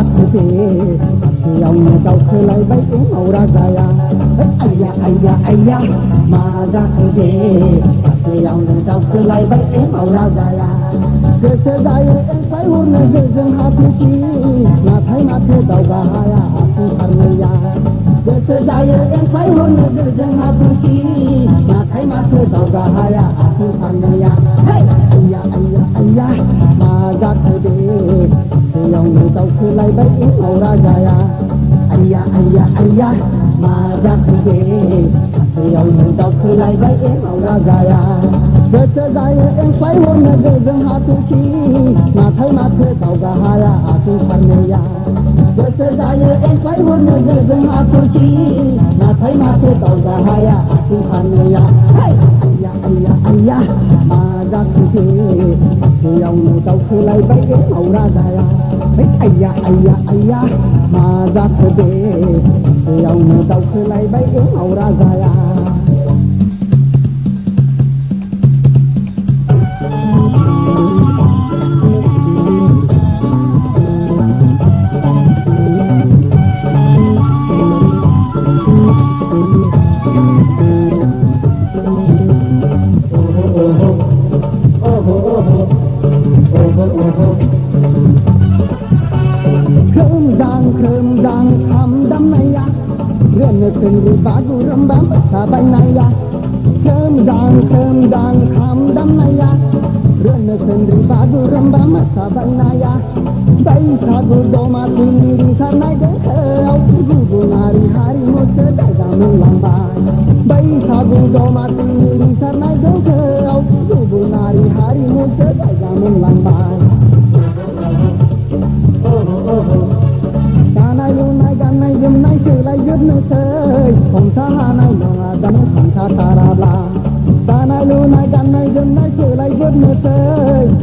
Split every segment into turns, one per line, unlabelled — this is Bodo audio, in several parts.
जाखोदे खाथियावनो दावखोलायबाय एमाव राजाया आइया आइया आइया मा जाखोदे खाथियावनो दावखोलायबाय एमाव राजाया गोसो जायो एंखाय हरनो गोजों हाथरखि नाथाय माथो दावगा हाया आथिं फारनैया गोसो जायो एंखाय हरनो गोजों हाथरखि नाथाय माथो दावगा हाया आथिं फारनैया आइया आइया आइया मा जाखोदे खाथियावनो दावखोलायबाय एमाव राजाया आइया आइया आइया मा जाखोदे खाथियावनो दावखोलायबाय एमाव राजाया गोसो जायो एंखाय हरनो गोजों हाथरखि नाथाय माथो दावगा हाया आथिं फारनैया गोसो जायो एंखाय हरनो गोजों हाथरखि नाथाय माथो दावगा हाया आथिं फारनैया आइया आइया आइया मा जाखोदे खाथियावनो दावखोलायबाय एमाव राजाया आइया आइया आइया मा जाखोदे खाथियावनो दावखोलायबाय एमाव राजाया Krem kham dam naya ren sendiri bagurum bam sabai naya krem kham dam naya ren sendiri bagurum bam sabai naya bai sagu doma sini sanai dekau gubunari hari musa dagang lambai bai sagu doma sini sanai dekau gubunari hari musa dagang lambai ganai जोमनाय सोलायजोबनोसै संसा हानाय नङा दानो संसा थाराब्ला दानाय लुनाय गाननाय जोमनाय सोलायजोबनोसै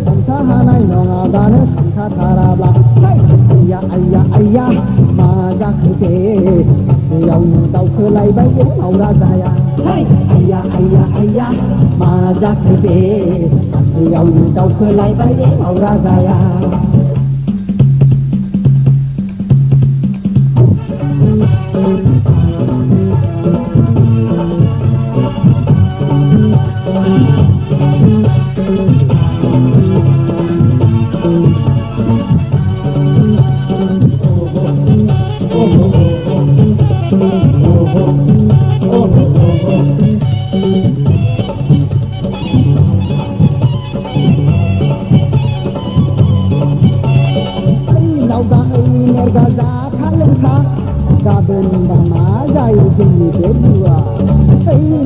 संसा हानाय नङा दानो संसा थाराब्ला आइया आइया आइया मा जाखोदे खाथियावनो दावखोलायबाय एमाव राजाया आइया आइया आइया मा जाखोदे खाथियावनो दावखोलायबाय एमाव राजाया गाबोन मा जायो जोंनि बे जिउआ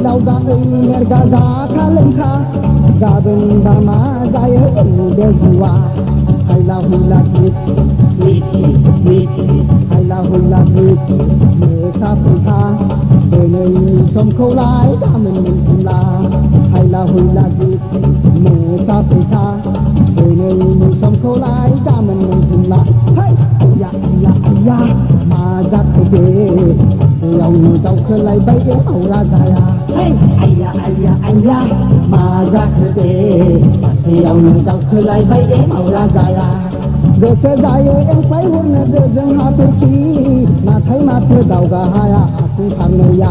लावगा मेरगा जाखा लोंखा गाबोन मा जायो जोंनि बे जिउआ हायला हुइला गित हायला हुइला गित मोसा फैसा दिनैनि समखौलाय गाबोन मोनफिनला हायला हुइला गित मोसा फैसा दिनैनि समखौलाय गाबोन मोनफिनला आइया आइया आइया मा जाखोदे खाथियावनो दावखोलायबाय एमाव राजाया आइया आइया आइया मा जाखोदे खाथियावनो दावखोलायबाय एमाव राजाया गोसो जायो एंखाय हरनो गोजों हाथरखि नाथाय माथो दावगा हाया आथिं फारनैया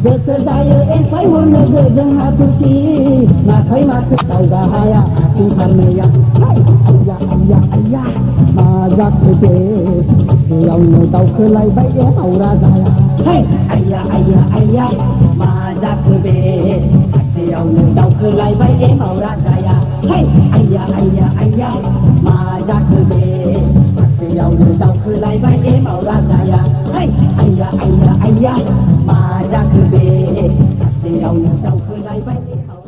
गोसो जायो एंखाय हरनो गोजों हाथरखि नाथाय माथो दावगा हाया आथिं फारनैया आइया आइया आइया मा जाखोदे खाथियावनो दावखोलायबाय एमाव राजाया आइया आइया आइया मा जाखोदे खाथियावनो दावखोलायबाय एमाव राजाया आइया आइया आइया मा जाखोदे खाथियावनो दावखोलायबाय एमाव राजाया आइया आइया आइया मा जाखोदे खाथियावनो दावखोलायबाय एमाव